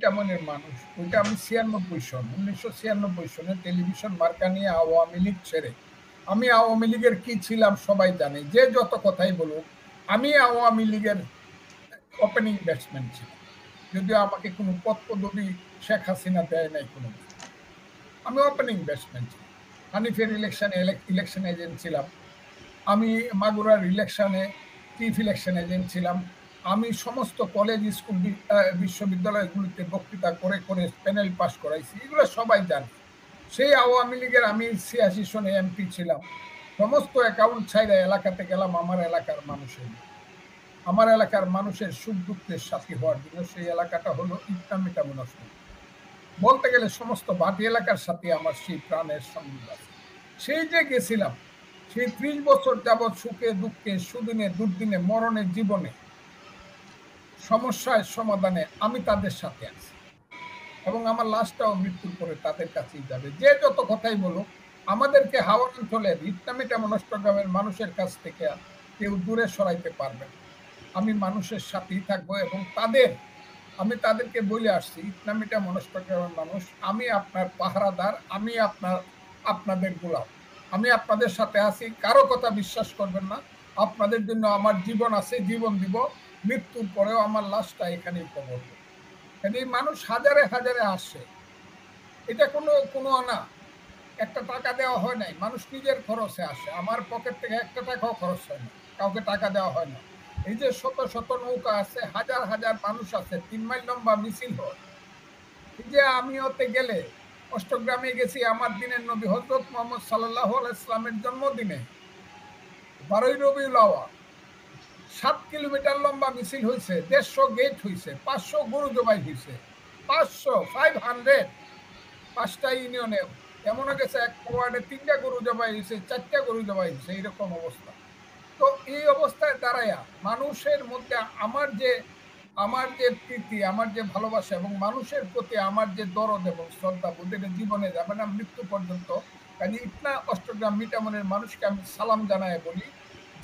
মিটামনের মানুষ, ওইটা আমি 1996 সনে টেলিভিশন মার্কা নিয়ে আওয়ামী লীগ ছেড়ে, আমি আওয়ামী লীগের কি ছিলাম সবাই জানে, যে যত কথাই বলুক, আমি আওয়ামী লীগের ওপেনিং ব্যাটসম্যান ছিলাম, যদিও আমাকে কোনো পদ পদবি শেখ হাসিনা দেয় নাই কোনো, আমি ওপেনিং ব্যাটসম্যান ছিলাম। হানিফের ইলেকশন এজেন্ট ছিলাম, আমি মাগুরার ইলেকশনে চিফ ইলেকশন এজেন্ট ছিলাম, আমি সমস্ত কলেজ স্কুল বিশ্ববিদ্যালয়গুলিতে বক্তৃতা করে করে প্যানেল পাস করাইছি, এগুলো সবাই জানে। সেই আওয়ামী লীগের আমি 86 সনে এমপি ছিলাম, সমস্ত অ্যাকাউন্ট ছাইরা এলাকাতে গেলাম আমার এলাকার মানুষের সুখ দুঃখের সাথী হওয়ার জন্য। সেই এলাকাটা হলো ইটনা মিটামন। বলতে গেলে সমস্ত বাটি এলাকার সাথে আমার সেই প্রাণের সম্বন্ধ আছে। সেই যে গেছিলাম, সেই 30 বছর যাবৎ সুখে দুঃখে সুদিনে দুর্দিনে মরণের জীবনে সমস্যার সমাধানে আমি তাদের সাথে আছি, এবং আমার লাশটাও মৃত্যুর পরে তাদের কাছেই যাবে। যে যত কথাই বলুক, আমাদেরকে হাওড় অঞ্চলের ইটনামিটা মনস্টগ্রামের মানুষের কাছ থেকে কেউ দূরে সরাইতে পারবে না। আমি মানুষের সাথেই থাকবো, এবং আমি তাদেরকে বলে আসছি, ইটনামিটা মনস্টগ্রামের মানুষ, আমি আপনার পাহারাদার, আমি আপনাদের গোলাম, আমি আপনাদের সাথে আছি, কারো কথা বিশ্বাস করবেন না, আপনাদের জন্য আমার জীবন আছে, জীবন দিব, মৃত্যুর পরেও আমার লাশটা এখানেই কবর দেব। এই মানুষ হাজারে হাজারে আসে, এটা কোনো না, একটা টাকা দেওয়া হয় নাই, মানুষ নিজের খরচে আসে, আমার পকেট থেকে একটা টাকাও খরচ হয় না, কাউকে টাকা দেওয়া হয় না। এই যে শত শত নৌকা আছে, হাজার হাজার মানুষ আছে, 3 মাইল লম্বা মিছিল হয়। এই যে আমি ওতে গেলে অষ্টগ্রামে গেছি, আমার দিনের নবী হযরত মুহাম্মদ সাল্লাল্লাহু আলাইহি সাল্লামের জন্মদিনে 12ই রবিউল আউয়াল 7 কিলোমিটার লম্বা মিছিল হয়েছে, 150 গেট হয়েছে, 500 গরু জবাই হয়েছে, 500 ইউনিয়নে, এমন গেছে এক ওয়ার্ডে 3টা গরু জবাই হয়েছে, 4টা গরু জবাই হয়েছে, এইরকম অবস্থা। তো এই অবস্থায় দাঁড়ায়া মানুষের মধ্যে আমার যে প্রীতি, আমার যে ভালোবাসা, এবং মানুষের প্রতি আমার যে দরদ এবং শ্রদ্ধা, বুদ্ধের জীবনে যাবে না মৃত্যু পর্যন্ত, কাজে ইটনা অষ্টগ্রাম মিটামনের মানুষকে আমি সালাম জানায় বলি,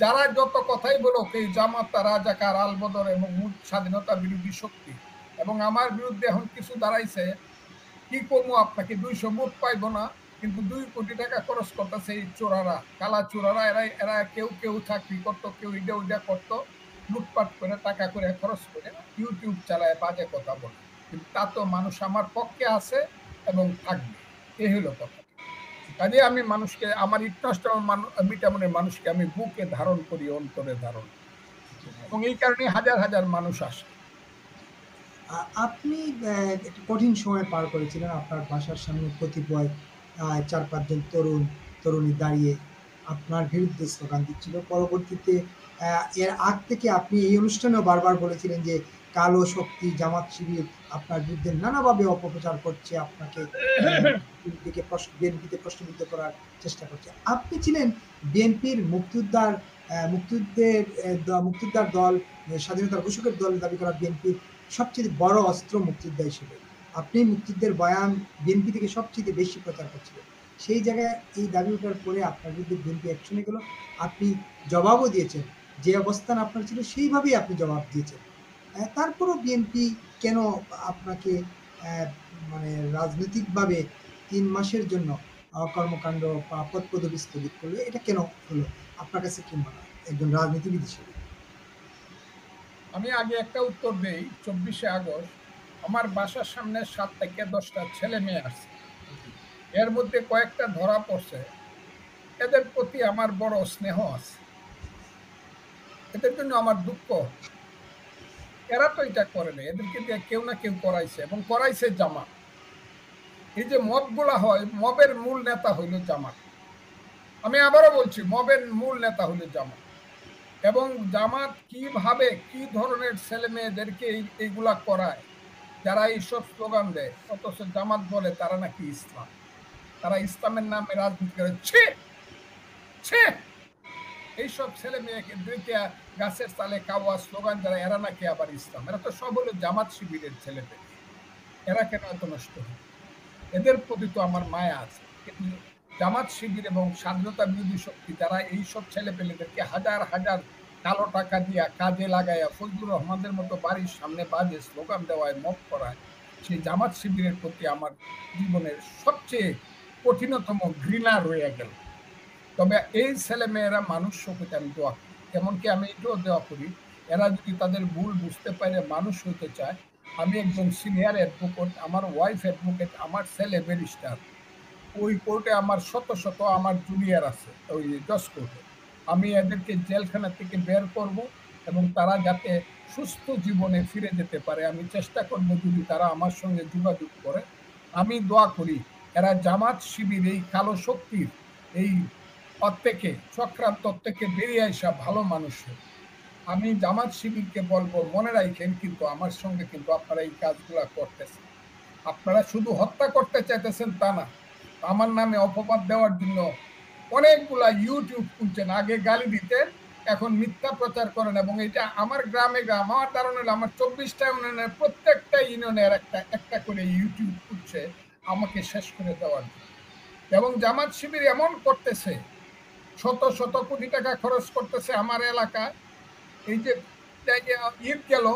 যারা যত কথাই বলুক, এই জামাত, রাজাকার, আলবদর এবং স্বাধীনতা বিরোধী শক্তি, এবং আমার বিরুদ্ধে এখন কিছু দাঁড়াইছে, কি করবো, আপনাকে 200 ভোট পাইব না, কিন্তু 2 কোটি টাকা খরচ করতেছে এই চোরারা, কালা চোরারা, এরা কেউ চাকরি করতো, কেউ ইডা করতো, লুটপাট করে টাকা করে খরচ করে ইউটিউব চালায় বাজে কথা বলে, কিন্তু তা তো মানুষ আমার পক্ষে আছে এবং থাকবে, এই হলো কথা। কাজে আমি মানুষকে, আমার মিটামনের মানুষকে আমি বুকে ধারণ করি, অন্তরে ধারণ, এবং এই কারণে হাজার হাজার মানুষ আসে। আপনি একটা কঠিন সময় পার করেছিলেন, আপনার বাসার সামনে কতিপয় 4-5 জন তরুণী দাঁড়িয়ে আপনার বিরুদ্ধে স্লোগান দিচ্ছিল। পরবর্তীতে এর আগ থেকে আপনি এই অনুষ্ঠানেও বারবার বলেছিলেন যে কালো শক্তি জামাত শিবির আপনার বিরুদ্ধে নানাভাবে অপপ্রচার করছে, আপনাকে বিএনপিতে প্রশ্নবিদ্ধ করার চেষ্টা করছে। আপনি ছিলেন বিএনপির মুক্তিযোদ্ধার দল, স্বাধীনতার ঘোষকের দল দাবি করা বিএনপির সবচেয়ে বড় অস্ত্র মুক্তিযোদ্ধা হিসেবে আপনি মুক্তিযুদ্ধের বয়ান বিএনপি থেকে সবচেয়ে বেশি প্রচার করছিলেন। সেই জায়গায় এই দাবি ওঠার পরে আপনার বিরুদ্ধে বিএনপি অ্যাকশনে গেল, আপনি জবাবও দিয়েছেন, যে অবস্থান আপনার ছিল সেইভাবেই আপনি জবাব দিয়েছেন। তারপরও বিএনপি কেন আপনাকে মানে রাজনৈতিকভাবে 3 মাসের জন্য কর্মকাণ্ড বা পদ পদবি স্থগিত করলো, এটা কেন হলো আপনার কাছে কি মনে হয় একজন রাজনীতিবিদ হিসেবে? আমি আগে একটা উত্তর দেই। 24শে আগস্ট আমার বাসার সামনে 7 থেকে 10টা ছেলে মেয়ে আসছে, এর মধ্যে কয়েকটা ধরা পড়ছে, এদের প্রতি আমার বড় স্নেহ আছে, এদের জন্য আমার দুঃখ। এরা তো এটা করে না, এদেরকে দিয়ে কেউ না কেউ করাইছে, এবং করাইছে জামাত। এই যে মবগুলা হয়, মবের মূল নেতা হইল জামাত। আমি আবারও বলছি, মবের মূল নেতা হইল জামাত, এবং জামাত কিভাবে কি ধরনের ছেলে মেয়েদেরকে এইগুলা করায়, যারা এইসব স্লোগান দেয়, অথচ জামাত বলে তারা নাকি ইসলাম, তারা ইসলামের নামে রাজনীতি করে। এইসব ছেলে মেয়েকে গাছের তালে কাওয়া স্লোগান যারা, এরা নাকি আবার ইসলাম, এরা তো সব হলো জামাত শিবিরের ছেলে মেয়ে, এরা কেন এত নষ্ট হয়? এদের প্রতি তো আমার মায়া আছে, কিন্তু জামাত শিবির এবং স্বাধীনতা বিরোধী শক্তি যারা এইসব ছেলে পেলেদেরকে হাজার হাজার কালো টাকা দিয়া কাজে লাগাইয়া ফজলুর রহমানের মতো বাড়ির সামনে বাজে স্লোগান দেওয়ায়, মব করায়, সেই জামাত শিবিরের প্রতি আমার জীবনের সবচেয়ে কঠিনতম ঘৃণা রয়ে গেল। তবে এই ছেলেমেয়েরা মানুষ হতে আমি দোয়া করি, এমনকি আমি এটাও দোয়া করি এরা যদি তাদের ভুল বুঝতে পারে মানুষ হতে চায়। আমি একজন সিনিয়র অ্যাডভোকেট, আমার ওয়াইফ অ্যাডভোকেট, আমার ছেলে ব্যারিস্টার। ওই কোর্টে আমার শত শত আমার জুনিয়র আছে ওই জজ কোর্টে। আমি এদেরকে জেলখানা থেকে বের করব এবং তারা যাতে সুস্থ জীবনে ফিরে যেতে পারে আমি চেষ্টা করব। যদি তারা আমার সঙ্গে যোগাযোগ করে, আমি দোয়া করি এরা জামাত শিবির এই কালো শক্তির এই থেকে চক্রান্ত থেকে বেরিয়ে আসা ভালো মানুষ। আমি জামাত শিবিরকে বলবো মনে রাখেন কিন্তু আমার সঙ্গে কিন্তু আপনারা এই কাজগুলা করতেছেন। আপনারা শুধু হত্যা করতে চাইতেছেন তা না, আমার নামে অপবাদ দেওয়ার জন্য অনেকগুলা ইউটিউব খুলছেন। আগে গালি দিতেন, এখন মিথ্যা প্রচার করেন। এবং এটা আমার গ্রামে আমার ধারণা হলো আমার 24টা ইউনিয়নের প্রত্যেকটা ইউনিয়নের একটা একটা করে ইউটিউব খুলছে আমাকে শেষ করে দেওয়ার জন্য। এবং জামাত শিবির এমন করতেছে, শত শত কোটি টাকা খরচ করতেছে আমার এলাকায়। এই যে ঈদ গেল,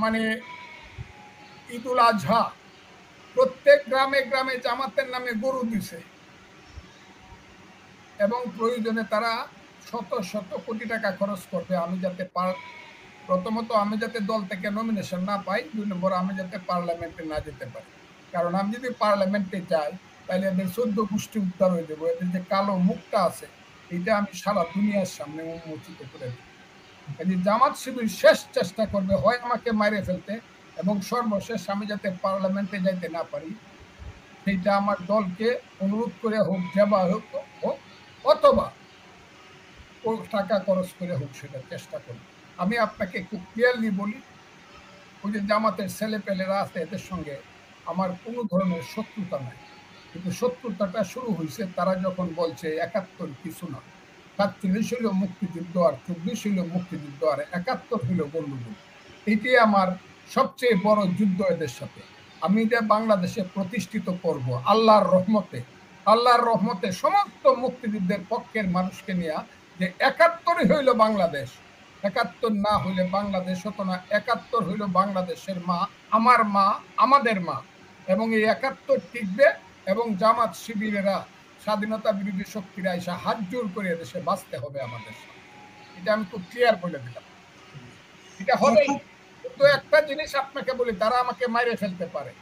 মানে ঈদুল আজহা, প্রত্যেক গ্রামে গ্রামে জামাতের নামে গরু দিছে এবং প্রয়োজনে তারা শত শত কোটি টাকা খরচ করবে। আমি যাতে প্রথমত আমি যাতে দল থেকে নমিনেশন না পাই, 2 নম্বর আমি যাতে পার্লামেন্টে না যেতে পারি। কারণ আমি যদি পার্লামেন্টে যাই তাহলে এদের 14 গোষ্ঠী উদ্ধার হয়ে যাবো। এদের যে কালো মুখটা আছে এটা আমি সারা দুনিয়ার সামনে উন্মোচিত করে দেব। জামাত শিবির শেষ চেষ্টা করবে হয় আমাকে মাইরে ফেলতে এবং সর্বশেষ আমি যাতে পার্লামেন্টে যাইতে না পারি সেইটা আমার দলকে অনুরোধ করে হোক, যেবা হোক অথবা টাকা খরচ করে হোক সেটা চেষ্টা করবে। আমি আপনাকে খুব ক্লিয়ারলি বলি, ওই যে জামাতের ছেলে পেলেরা আছে এদের সঙ্গে আমার কোনো ধরনের শত্রুতা নাই, কিন্তু শত্রুতাটা শুরু হয়েছে তারা যখন বলছে 71 কিছু না, 47 হইল মুক্তিযুদ্ধ আর 24 হইল মুক্তিযুদ্ধ আর 71 হইল বন্ধুবন্ধু। এটি আমার সবচেয়ে বড় যুদ্ধ এদের সাথে। আমি এটা বাংলাদেশে প্রতিষ্ঠিত করব আল্লাহর রহমতে। আল্লাহর রহমতে সমস্ত মুক্তিযুদ্ধের পক্ষের মানুষকে নিয়ে, যে 71 হইল বাংলাদেশ, 71 না হইলে বাংলাদেশ হতো না। 71 হইল বাংলাদেশের মা, আমার মা, আমাদের মা। এবং এই 71 টিকবে এবং জামাত শিবিরেরা স্বাধীনতা বিরোধী শক্তিরা এসে হাত জোর করে দেশে বাঁচতে হবে আমাদের সাথে। এটা আমি খুব ক্লিয়ার বলে দিলাম, এটা হবেই। কিন্তু একটা জিনিস আপনাকে বলি, তারা আমাকে মাইরে ফেলতে পারে।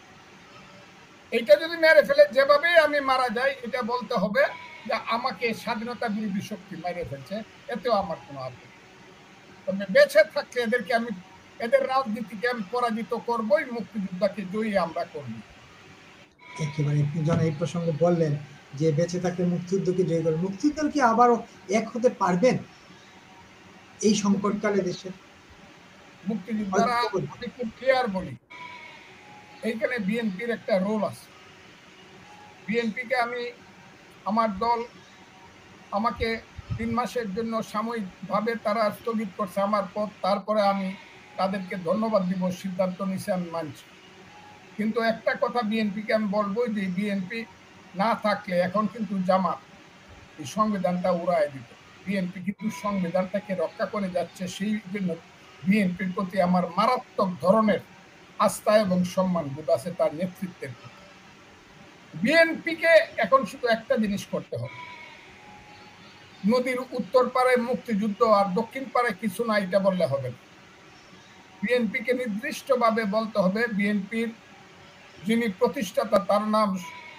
এইটা যদি মেরে ফেলে, যেভাবেই আমি মারা যাই, এটা বলতে হবে যে আমাকে স্বাধীনতা বিরোধী শক্তি মেরে ফেলছে, এতেও আমার কোনো আপত্তি। তবে বেঁচে থাকলে এদেরকে আমি, এদের রাজনীতিকে আমি পরাজিত করবই, মুক্তিযোদ্ধাকে জয়ী আমরা করব। একেবারে জন এই প্রসঙ্গে বললেন যে বেঁচে থাকলে মুক্তিযুদ্ধকে জয়ী করবেন। মুক্তিযুদ্ধ কি আবারও এক হতে পারবেন এই সংকটকালে দেশে? মুক্তিযোদ্ধারা, আমি খুব ক্লিয়ার বলি, এইখানে বিএনপির একটা রোল আছে। বিএনপিকে আমি, আমার দল আমাকে 3 মাসের জন্য সাময়িকভাবে তারা স্থগিত করছে আমার পদ, তারপরে আমি তাদেরকে ধন্যবাদ দিব, সিদ্ধান্ত নিছে, আমি মানছি। কিন্তু একটা কথা বিএনপিকে আমি বলবো যে বিএনপি না থাকলে এখন কিন্তু জামাত এই সংবিধানটা উড়ায় দিত। বিএনপি কিন্তু সংবিধানটাকে রক্ষা করে যাচ্ছে, সেই জন্য বিএনপির প্রতি আমার মারাত্মক ধরনের আস্থা এবং সম্মান বোধ আছে তার নেতৃত্বের প্রতি। বিএনপিকে এখন শুধু একটা জিনিস করতে হবে, নদীর উত্তর পারে মুক্তিযুদ্ধ আর দক্ষিণ পারে কিছু না, এটা বললে হবে না। বিএনপিকে নির্দিষ্টভাবে বলতে হবে, বিএনপির যিনি প্রতিষ্ঠাতা তার নাম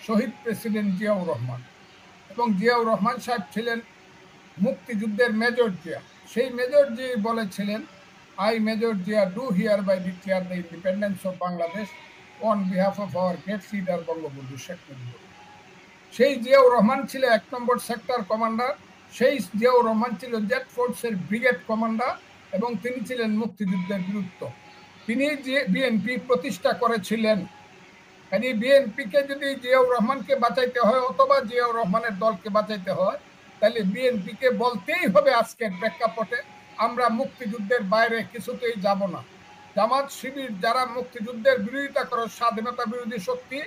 শহীদ প্রেসিডেন্ট জিয়াউর রহমান, এবং জিয়াউর রহমান সাহেব ছিলেন মুক্তিযুদ্ধের মেজর জিয়া। সেই মেজর জিয়া বলেছিলেন, I major Zia do hereby declare the independence of Bangladesh on behalf of our great leader Bangabandhu Sheikh Mujibur. সেই জিয়াউর রহমান ছিল 1 নম্বর সেক্টর কমান্ডার, সেই জিয়াউর রহমান ছিল জেড ফোর্সের ব্রিগেড কমান্ডার এবং তিনি ছিলেন মুক্তিযুদ্ধের বীরত্ব। তিনি যে বিএনপি প্রতিষ্ঠা করেছিলেন। এই বিএনপিকে যদি জিয়াউর রহমানকে বাঁচাইতে হয় অথবা জিয়াউর রহমানের দলকে বাঁচাইতে হয়, তাহলে বিএনপিকে বলতেই হবে আজকের প্রেক্ষাপটে আমরা মুক্তিযুদ্ধের বাইরে কিছুতেই যাব না। জামাত শিবির যারা মুক্তিযুদ্ধের বিরোধিতা করো, স্বাধীনতা বিরোধী শক্তি,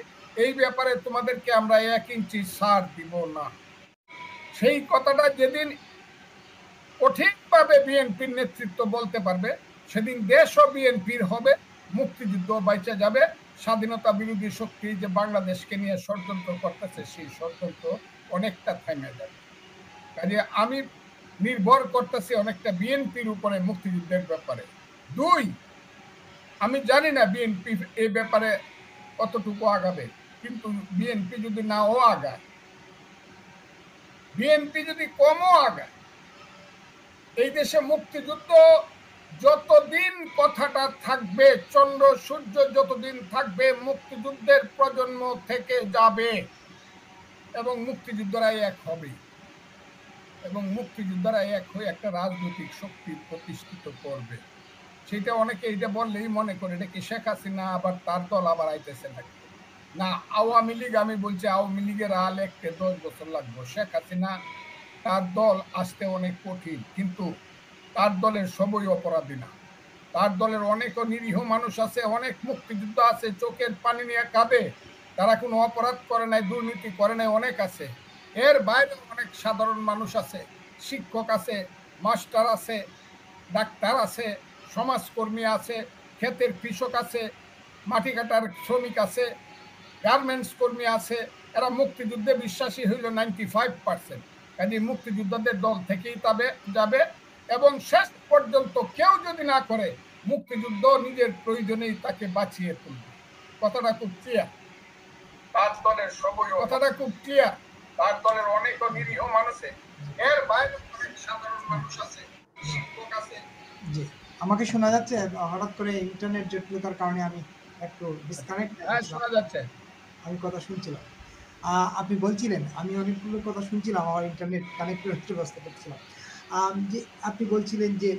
এই ব্যাপারে তোমাদেরকে আমরা 1 ইঞ্চি ছাড় দিব না। সেই কথাটা যেদিন কঠিনভাবে বিএনপির নেতৃত্ব বলতে পারবে, সেদিন দেশও বিএনপির হবে মুক্তিযুদ্ধ বাইচা যাবে, স্বাধীনতা বিরোধী শক্তি যে বাংলাদেশকে নিয়ে ষড়যন্ত্র করতেছে সেই ষড়যন্ত্র অনেকটা থেমে যাবে। কাজে আমি নির্ভর করতেছি অনেকটা বিএনপির উপরে মুক্তিযুদ্ধের ব্যাপারে। 2, আমি জানি না বিএনপি এই ব্যাপারে কতটুকু আগাবে, কিন্তু বিএনপি যদি নাও আগায়, বিএনপি যদি কমও আগায়, এই দেশে মুক্তিযুদ্ধ যতদিন কথাটা থাকবে, চন্দ্র সূর্য যতদিন থাকবে, মুক্তিযুদ্ধের প্রজন্ম থেকে যাবে এবং মুক্তিযুদ্ধরা এক হবে এবং মুক্তিযোদ্ধারা এক হয়ে একটা রাজনৈতিক শক্তি প্রতিষ্ঠিত করবে। সেটা অনেকে এটা বললেই মনে করে এটা কি শেখ হাসিনা আবার তার দল আবার আইতেছে নাকি। না, আওয়ামী লীগ, আমি বলছি আওয়ামী লীগের হাল একটে 10 বছর লাগবে। শেখ হাসিনা তার দল আসতে অনেক কঠিন, কিন্তু তার দলের সবই অপরাধী না। তার দলের অনেক নিরীহ মানুষ আছে, অনেক মুক্তিযুদ্ধ আছে, চোখের পানি নিয়ে কাঁদে, তারা কোনো অপরাধ করে নাই, দুর্নীতি করে নাই, অনেক আছে। এর বাইরে অনেক সাধারণ মানুষ আছে, শিক্ষক আছে, মাস্টার আছে, ডাক্তার আছে, সমাজকর্মী আছে, ক্ষেতের কৃষক আছে, মাটি কাটার শ্রমিক আছে, গার্মেন্টস কর্মী আছে। এরা মুক্তিযুদ্ধে বিশ্বাসী হইল 95%। কাজে মুক্তিযোদ্ধাদের দল থেকেই তবে যাবে এবং শেষ পর্যন্ত কেউ যদি না করে, মুক্তিযুদ্ধ নিজের প্রয়োজনেই তাকে বাঁচিয়ে তুলবে। কথাটা খুব ক্লিয়ার। তার দলের সবই, কথাটা খুব ক্লিয়ার। তার দলের অনেক নিরীহ মানুষ আছে, এর বাইরে অনেক সাধারণ মানুষ আছে, শিক্ষক আছে। জি, আমাকে শোনা যাচ্ছে? হঠাৎ করে ইন্টারনেট জটিলতার কারণে আমি একটু ডিসকানেক্ট। হ্যাঁ, শোনা যাচ্ছে। আমি কথা শুনছিলাম, আপনি বলছিলেন, আমি অনেকগুলো কথা শুনছিলাম, আমার ইন্টারনেট কানেক্টেড হতে ব্যস্ত করছিলাম। যে আপনি বলছিলেন যে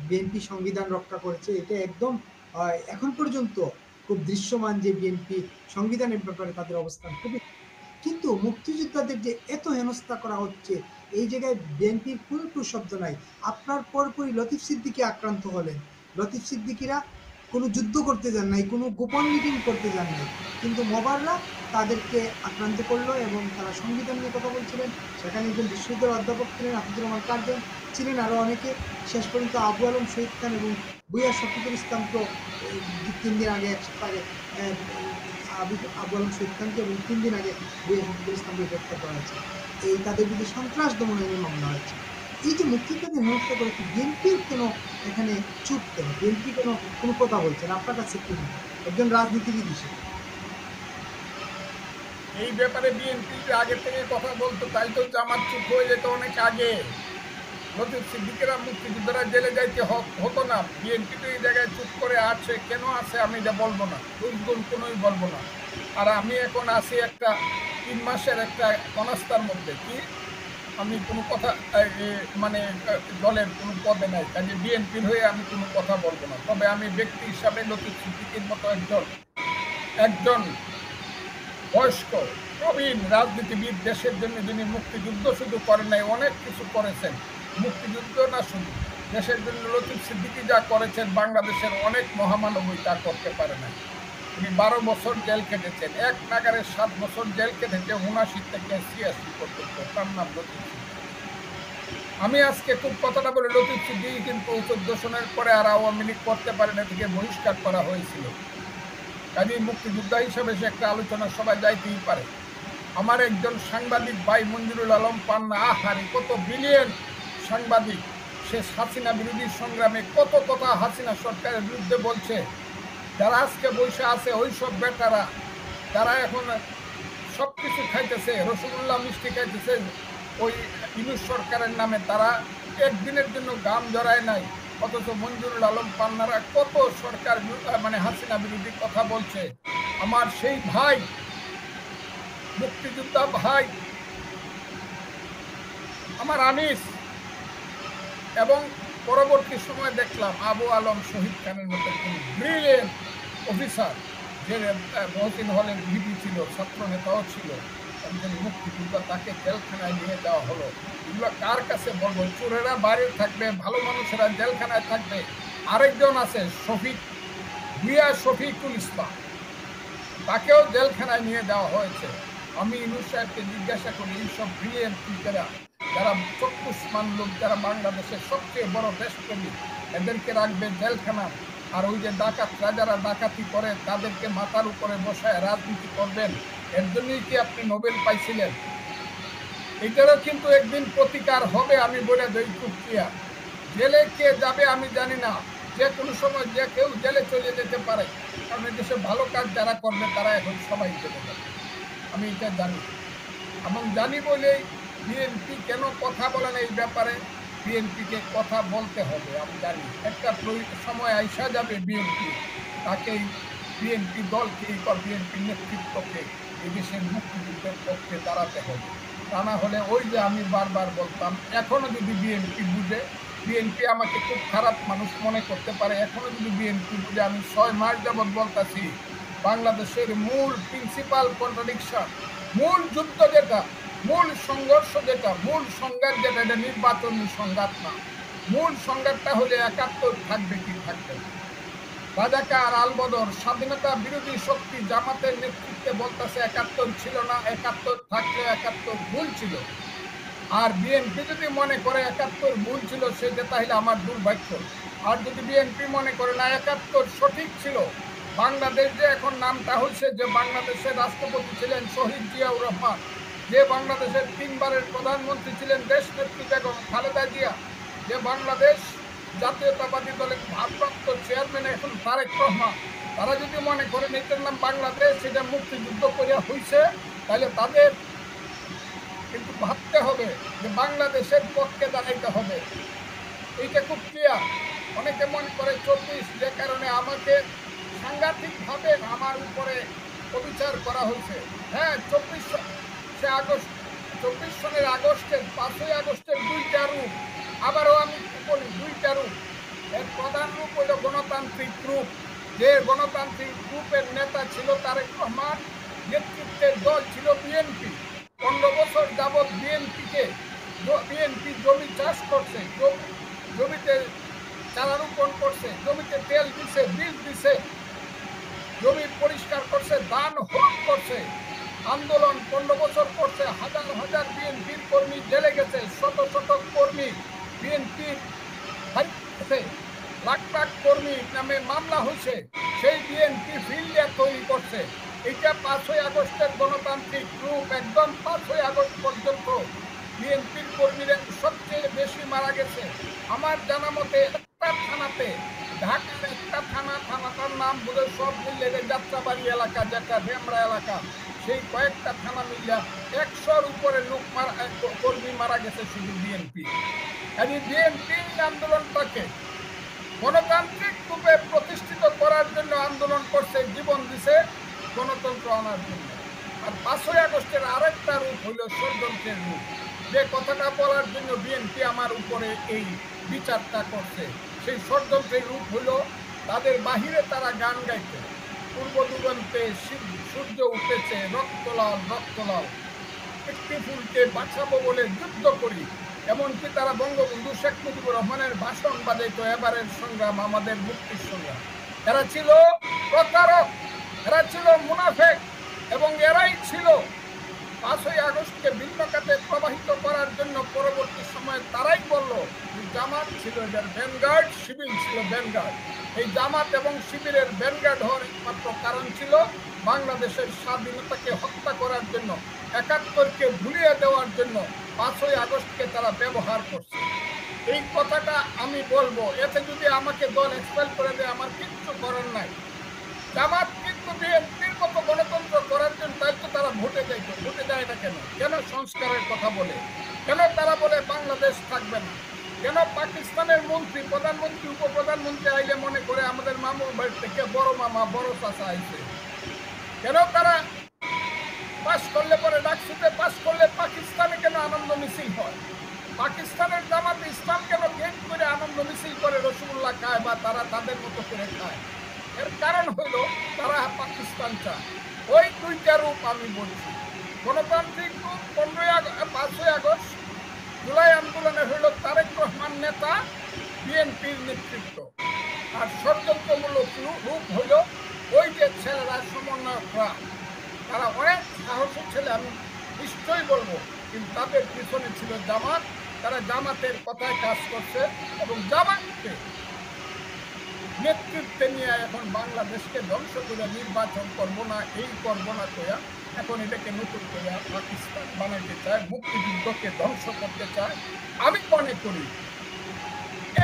বিএনপি সংবিধান রক্ষা করেছে, এটা একদম এখন পর্যন্ত খুব দৃশ্যমান যে বিএনপি সংবিধানের ব্যাপারে তাদের অবস্থান খুবই। কিন্তু মুক্তিযোদ্ধাদের যে এত হেনস্থা করা হচ্ছে, এই জায়গায় বিএনপির কোনো শব্দ নাই। আপনার পরপরই লতিফ সিদ্দিকী আক্রান্ত হলেন। লতিফ সিদ্দিকীরা কোনো যুদ্ধ করতে যান নাই, কোনো গোপন মিটিং করতে যান নাই, কিন্তু মোবাররা তাদেরকে আক্রান্ত করলো এবং তারা সংবিধান নিয়ে কথা বলছিলেন। সেখানে একজন বিশ্ববিদ্যালয়ের অধ্যাপক ছিলেন, হাফিজুর রহমান কার্জন ছিলেন, আরও অনেকে। শেষ পর্যন্ত আবু আলম শহীদ খান এবং ভূঁইয়া শফিকুল ইসলাম তো 3 দিন আগে, 1 সপ্তাহ আগে আবু আলম শহীদ খানকে এবং 3 দিন আগে ভূঁইয়া শফিকুল ইসলামকে গ্রেপ্তার করা হয়েছে। এই তাদের বিরুদ্ধে সন্ত্রাস দমন আইনে মামলা হয়েছে। এই যে মুক্তিযোদ্ধাদের হেনস্থা করেছে, বিএনপির কেন এখানে চুপ, কেন বিএনপি কেন কোনো কথা বলছেন? আপনার কাছে কি একজন রাজনীতিবিদ হিসেবে এই ব্যাপারে বিএনপি আগে থেকে কথা বলতো, তাই তো জামাত চুপ হয়ে যেত অনেক আগে। লতিফ সিদ্দিকীরা মুক্তিযোদ্ধারা জেলে যাইতে হতো না। বিএনপি তো এই জায়গায় চুপ করে আছে, কেন আছে আমি এটা বলবো না, দুর্গুণ কোনোই বলবো না। আর আমি এখন আছি একটা 3 মাসের একটা অনাস্থার মধ্যে, কি আমি কোনো কথা মানে দলের কোনো পদে নাই, কাজে বিএনপির হয়ে আমি কোনো কথা বলবো না। তবে আমি ব্যক্তি হিসাবে লতিফ সিদ্দিকীর মতো একজন বয়স্ক প্রবীণ রাজনীতিবিদ, দেশের জন্য যিনি মুক্তিযুদ্ধ শুধু করেন নাই, অনেক কিছু করেছেন। মুক্তিযুদ্ধ না শুধু, দেশের জন্য লতিফ সিদ্দিকী যা করেছেন, বাংলাদেশের অনেক মহামানবই তা করতে পারে না। তিনি 12 বছর জেল কেটেছেন, এক নাগারে 7 বছর জেল কেটেছে, 79 থেকে 86 পর্যন্ত। তার নাম লতিফ সিদ্দিকী। আমি আজকে খুব কথাটা বলে, লতিফ সিদ্দিকী কিন্তু 14 সনের পরে আর আওয়ামী লীগ করতে পারে না, থেকে বহিষ্কার করা হয়েছিল। কাজেই মুক্তিযোদ্ধা হিসেবে সে একটা আলোচনা সবাই যাইতেই পারে। আমার একজন সাংবাদিক ভাই মঞ্জুরুল আলম পান্না, আহারি কত ব্রিলিয়েন্ট সাংবাদিক, সে হাসিনা বিরোধী সংগ্রামে কত কথা হাসিনা সরকারের বিরুদ্ধে বলছে। যারা আজকে বসে আছে ওই সব বেটারা, যারা এখন সব কিছু খাইতেছে, রসগোল্লা মিষ্টি খাইতেছে ওই ইউনূস সরকারের নামে, তারা একদিনের জন্য গাম জড়ায় নাই। অথচ মঞ্জুরুল আলম পান্নারা কত সরকার মানে হাসিনা বিরোধী কথা বলছে। আমার সেই ভাই, মুক্তিযোদ্ধা ভাই আমার আনিস, এবং পরবর্তী সময় দেখলাম আবু আলম শহীদ খানের মতো একজন ব্রিলিয়েন্ট অফিসার, যে মহসিন হলের ভিপি ছিল, ছাত্র নেতাও ছিল, একজন মুক্তিযোদ্ধা, তাকে জেলখানায় নিয়ে যাওয়া হলো। এগুলো কার কাছে বলবো? চোরেরা বাইরে থাকবে, ভালো মানুষেরা জেলখানায় থাকবে। আরেকজন আছে ভূঁইয়া শফিকুল ইসলাম, তাকেও জেলখানায় নিয়ে যাওয়া হয়েছে। আমি ইউনূস সাহেবকে জিজ্ঞাসা করি, এইসব ব্রিলিয়েন্ট টিচাররা, যারা চক্ষুষ্মান লোক, যারা বাংলাদেশের সবচেয়ে বড় দেশপ্রেমী, এদেরকে রাখবে জেলখানা, আর ওই যে ডাকাতরা যারা ডাকাতি করে তাদেরকে মাথার উপরে বসায় রাজনীতি করবেন, এর জন্যই কি আপনি নোবেল পাইছিলেন? এটারও কিন্তু একদিন প্রতিকার হবে, আমি বলে দেই খুব ক্লিয়ার। জেলে কে যাবে আমি জানি না, যে কোনো সময় যে কেউ জেলে চলে যেতে পারে, কারণ দেশে ভালো কাজ যারা করবে তারা এখন সবাই জেলে যাবে, আমি এটা জানি। এবং জানি বলেই বিএনপি কেন কথা বলেন এই ব্যাপারে, বিএনপিকে কথা বলতে হবে। আমি জানি একটা সময় আইসা যাবে বিএনপি, তাকেই বিএনপি দলকে বিএনপি নেতৃত্বকে এই দেশের মুক্তিযুদ্ধের পক্ষে দাঁড়াতে হবে। তা না হলে ওই যে আমি বারবার বলতাম, এখনো যদি বিএনপি বুঝে, বিএনপি আমাকে খুব খারাপ মানুষ মনে করতে পারে, এখনো যদি বিএনপি বুঝে, আমি 6 মাস যাবৎ বলতাছি বাংলাদেশের মূল প্রিন্সিপাল কন্ট্রাডিকশন, মূল যুদ্ধ যেটা, মূল সংঘর্ষ যেটা, মূল সংঘাত যেটা, এটা নির্বাচনী সংঘাত না। মূল সংঘাতটা হলে 71 থাকবে কি থাকবে না। রাজাকার আলবদর স্বাধীনতা বিরোধী শক্তি জামাতের নেতৃত্বে বলতেছে 71 ছিল না, 71 থাকলে 71 ভুল ছিল। আর বিএনপি যদি মনে করে 71 ভুল ছিল, সেটা তাহলে আমার দুর্ভাগ্য। আর যদি বিএনপি মনে করে না 71 সঠিক ছিল, বাংলাদেশ যে এখন নামটা হচ্ছে, যে বাংলাদেশের রাষ্ট্রপতি ছিলেন শহীদ জিয়াউর রহমান, যে বাংলাদেশের 3 বারের প্রধানমন্ত্রী ছিলেন দেশনেত্রী বেগম খালেদা জিয়া, যে বাংলাদেশ জাতীয়তাবাদী দলের ভারপ্রাপ্ত চেয়ারম্যান এখন তারেক রহমান, তারা যদি মনে করেন এটার নাম বাংলাদেশ, সেটা মুক্তিযুদ্ধ করে হয়েছে, তাহলে তাদের কিন্তু ভাবতে হবে যে বাংলাদেশের পক্ষে দাঁড়াইতে হবে। এইটা খুব ক্লিয়ার। অনেকে মনে করে 24, যে কারণে আমাকে সাংঘাতিকভাবে আমার উপরে অবিচার করা হয়েছে। হ্যাঁ, 24 আগস্ট, 24 সনের আগস্টের 5ই আগস্টের 2টা রূপ, আবারও আমি বলি 2টা রূপ। এর প্রধান রূপ হইল গণতান্ত্রিক রূপ, যে গণতান্ত্রিক রূপের নেতা ছিল তারেক রহমান, নেতৃত্বের দল ছিল বিএনপি। 15 বছর যাবৎ বিএনপি জমি চাষ করছে, জমিতে চারা রোপণ করছে, জমিতে তেল দিছে, বীজ দিছে, জমি পরিষ্কার করছে, ধান হলুদ করছে, আন্দোলন 15 বছর করছে। হাজার হাজার বিএনপির কর্মী জেলে গেছে, শত শত কর্মী বিএনপির হারিয়েছে, লাখ লাখ কর্মী নামে মামলা হয়েছে। সেই বিএনপি ফিল্ডে তৈরি করছে। এটা 5ই আগস্টের গণতান্ত্রিক রূপ। একদম 5ই আগস্ট পর্যন্ত বিএনপির কর্মীরা সবচেয়ে বেশি মারা গেছে। আমার জানা মতে একটা থানাতে, ঢাকার একটা থানাটার নাম বলে সব মিললে যাত্রাবাড়ি এলাকা, যেটা ডেমরা এলাকা, সেই কয়েকটা থানা মিলিয়া 100-র উপরে লোক কর্মী মারা গেছে শুধু বিএনপি। বিএনপি আন্দোলনটাকে গণতান্ত্রিক রূপে প্রতিষ্ঠিত করার জন্য আন্দোলন করছে, জীবন দিছে গণতন্ত্র আনার জন্য। আর 5ই আগস্টের আরেকটা রূপ হইল ষড়যন্ত্রের রূপ, যে কথাটা বলার জন্য বিএনপি আমার উপরে এই বিচারটা করছে। সেই ষড়যন্ত্রের রূপ হইল তাদের বাহিরে তারা গান গাইতো, পূর্ব দিগন্তে সূর্য উঠেছে, রক্তলাল রক্তলাল, একটি ফুলকে বাঁচাবো বলে যুদ্ধ করি। এমনকি তারা বঙ্গবন্ধু শেখ মুজিবুর রহমানের ভাষণ বাজাইতো, এবারের সংগ্রাম আমাদের মুক্তির সংগ্রাম। এরা ছিল প্রতারক, এরা ছিল মুনাফেক, এবং এরাই ছিল 5ই আগস্টকে ভিন্ন খাতে প্রবাহিত করার জন্য পরবর্তী সময়ে তারাই বলল জামাত ছিল এদের ভ্যানগার্ড, শিবির ছিল ভ্যানগার্ড। এই জামাত এবং শিবিরের ভ্যানগার্ড হওয়ার একমাত্র কারণ ছিল বাংলাদেশের স্বাধীনতাকে হত্যা করার জন্য, 71কে ভুলিয়ে দেওয়ার জন্য 5ই আগস্টকে তারা ব্যবহার করছে। এই কথাটা আমি বলবো, এতে যদি আমাকে দল এক্সপেল করে দেয় আমার কিচ্ছু করার নাই। জামাত কিন্তু বিএনপির মতো গণতন্ত্র করার জন্য তাই তো তারা ভোটে যাইতো, ভোটে যায় না কেন? কেন সংস্কারের কথা বলে? কেন তারা বলে বাংলাদেশ থাকবে না? কেন পাকিস্তানের মন্ত্রী, প্রধানমন্ত্রী, উপপ্রধানমন্ত্রী আইলে মনে করে আমাদের মামুর বাড়ি থেকে বড় মামা বড় চাচা আইছে? কেন তারা পাশ করলে পরে ডাকসুতে পাশ করলে পাকিস্তানে কেন আনন্দ মিছিল হয়? পাকিস্তানের জামাত ইসলাম কেন গেট করে আনন্দ মিছিল করে, রসগোল্লা খায় বা তারা তাদের মতো করে খায়? এর কারণ হইল তারা পাকিস্তান চায়। ওই 2টা রূপ আমি বলছি। গণতান্ত্রিক রূপ 5ই আগস্ট, জুলাই আন্দোলনে হইল তারেক রহমান নেতা, বিএনপির নেতৃত্ব। আর ষড়যন্ত্রমূলক রূপ হইল ওই যে ছেলেরা, সমন্বয়করা, তারা অনেক সাহসী ছেলে, আমি নিশ্চয়ই বলবো, কিন্তু তাদের পিছনে ছিল জামাত। তারা জামাতের কথায় কাজ করছে এবং জামাতকে নেতৃত্বে নিয়ে এখন বাংলাদেশকে ধ্বংস করে নির্বাচন করব না, এই করব না কইয়া এখন এটাকে নতুন করে পাকিস্তান বানাইতে চায়, মুক্তিযুদ্ধকে ধ্বংস করতে চায়। আমি মনে করি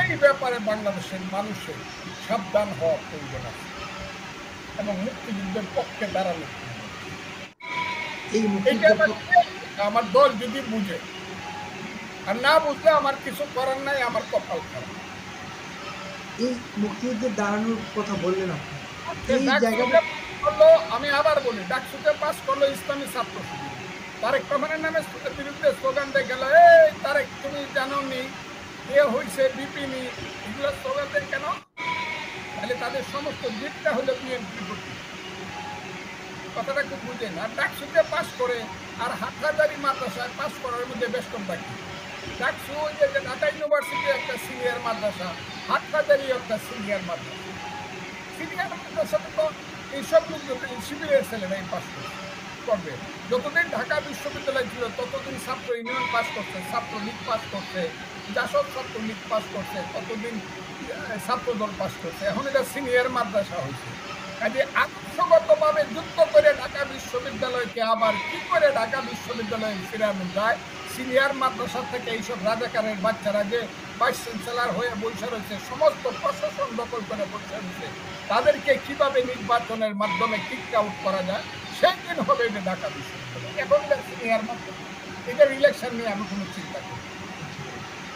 এই ব্যাপারে বাংলাদেশের মানুষের সাবধান হওয়া প্রয়োজন আছে এবং মুক্তিযুদ্ধের পক্ষে দাঁড়ানো প্রয়োজন। এই এইটা মুক্তিযুদ্ধের আমার দল যদি বুঝে, আর না বুঝলে আমার কিছু করার নাই, আমার কপাল খারাপ। এই মুক্তিযুদ্ধের দাঁড়ানোর কথা বললেন আপনি, এই ডাকসুতে জায়গাটা করলো, আমি আবার বলি, ডাকসুতে পাস করলো ইসলামী ছাত্র শিবির। তারেক রহমানের নামে বিরুদ্ধে স্লোগান দিয়ে গেল, এই তারেক তুমি জানো নি এ হয়েছে বিপিনি, এগুলো স্লোগান দেয় কেন? তাহলে তাদের সমস্ত দিকটা হলো বিএনপির প্রতি। কথাটা খুব বুঝে না। ডাকসুতে পাস করে আর হাটহাজারি মাদ্রাসায় পাস করার মধ্যে ব্যস্তম থাকি। ডাকসু ওই যে ঢাকা ইউনিভার্সিটি একটা সিনিয়র মাদ্রাসা, হাটহাজারি একটা সিনিয়র মাদ্রাসা। সিনিয়র মাদ্রাসাতে তো এইসব শিবিরের ছেলেরাই পাস করবে। যতদিন ঢাকা বিশ্ববিদ্যালয় ছিল ততদিন ছাত্র ইউনিয়ন পাস করছে, ছাত্রলীগ পাস করছে, জাসদ ছাত্রলীগ পাস করছে, ততদিন ছাত্রদল পাস করছে। এখন এটা সিনিয়র মাদ্রাসা হয়েছে। কাজে আদর্শগতভাবে যুক্ত করে ঢাকা বিশ্ববিদ্যালয়কে আবার কি করে ঢাকা বিশ্ববিদ্যালয়ে ফিরানো যায়, সিনিয়র মাদ্রাসা থেকে এইসব রাজাকারের বাচ্চারা যে ভাইস চ্যান্সেলর হয়ে বসে রয়েছে, সমস্ত প্রশাসন দখল করে বসে রয়েছে, তাদেরকে কিভাবে নির্বাচনের মাধ্যমে কিক আউট করা যায়, সেই দিন হবে এটা ঢাকা বিশ্ববিদ্যালয়। এখন এটা সিনিয়র মাদ্রাসা, এটার ইলেকশন নিয়ে আমি কোনো চিন্তা করি।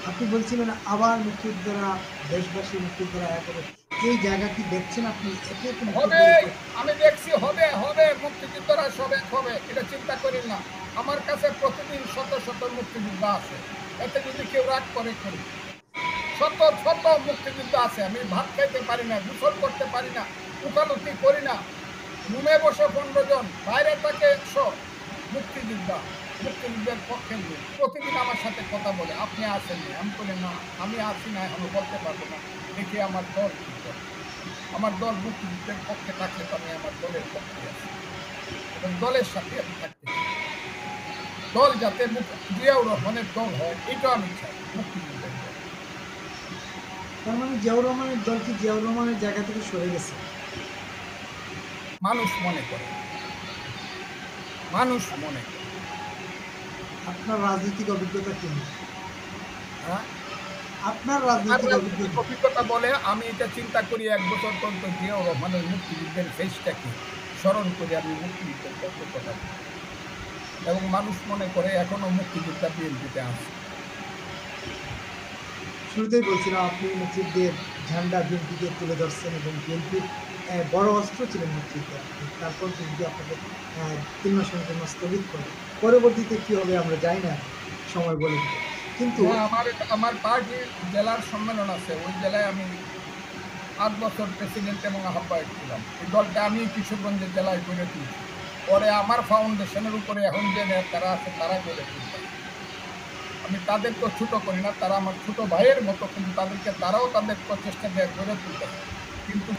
আপনি বলছিলেন আবার মুক্তিযোদ্ধারা, দেশবাসী মুক্তিযোদ্ধারা এক হবে, এই জায়গা কি দেখছেন আপনি? একে তো হবে, আমি দেখছি হবে হবে, মুক্তিযুদ্ধরা সব এক হবে, এটা চিন্তা করি না। আমার কাছে প্রতিদিন শত শত মুক্তিযোদ্ধা আছে, এতে যদি কেউ রাগ করে করি। শত শত মুক্তিযুদ্ধ আছে। আমি ভাত খাইতে পারি না, গোসল করতে পারি না, উকালুকি করি না, রুমে বসে 15 জন, বাইরে থাকে 100 মুক্তিযোদ্ধা, মুক্তিযুদ্ধের পক্ষে লোক প্রতিদিন আমার সাথে কথা বলে, আপনি আসেননি। আমি বলি না, আমি আসি না, আমি বলতে পারবো না, দেখি আমার দল কি করে। আমার দল মুক্তিযুদ্ধের পক্ষে থাকলে তো আমি আমার দলের পক্ষে আছি এবং দলের সাথে আমি থাকতে চাই। দল যাতে জিয়াউর রহমানের দল হয়, এটা আমি চাই, মুক্তিযুদ্ধের দল। তার মানে জিয়াউর রহমানের দল কি জিয়াউর রহমানের জায়গা থেকে সরে গেছে? মানুষ মনে করে, মানুষ মনে করে। আপনার রাজনৈতিক অভিজ্ঞতা কি? হ্যাঁ, আপনার আমার রাজনৈতিক রাজনৈতিক অভিজ্ঞতা অভিজ্ঞতা বলে আমি এটা চিন্তা করি, 1 বছর পর্যন্ত জিয়াউর রহমানের মুক্তিযুদ্ধের ফেসটাকে স্মরণ করে আমি মুক্তিযুদ্ধের পক্ষে কথা বলি এবং মানুষ মনে করে এখনো মুক্তিযুদ্ধটা বিএনপিতে আছে। শুরুতেই বলছিলাম আপনি মুক্তিযুদ্ধের ঝান্ডা বিএনপিকে তুলে ধরছেন এবং বিএনপির বড় অস্ত্র ছিলেন মুক্তিযুদ্ধে। তারপর বিএনপি আপনাকে 3 মাসের জন্য স্থগিত করে, পরবর্তীতে কি হবে আমরা জানি না, সময় বলে দিবে। কিন্তু হ্যাঁ, আমার পার্টির জেলার সম্মেলন আছে, ওই জেলায় আমি 8 বছর প্রেসিডেন্ট এবং আহ্বায়ক ছিলাম। এই দলটা আমি কিশোরগঞ্জের জেলায় গড়ে তুলছি। পরে আমার ফাউন্ডেশনের উপরে এখন যে নেতারা আছে তারা গড়ে তুলছে। আমি তাদেরকে ছোট করি না, তারা আমার ছোট ভাইয়ের মতো, কিন্তু তারাও তাদের প্রচেষ্টা দিয়ে গড়ে তুলতে। কিন্তু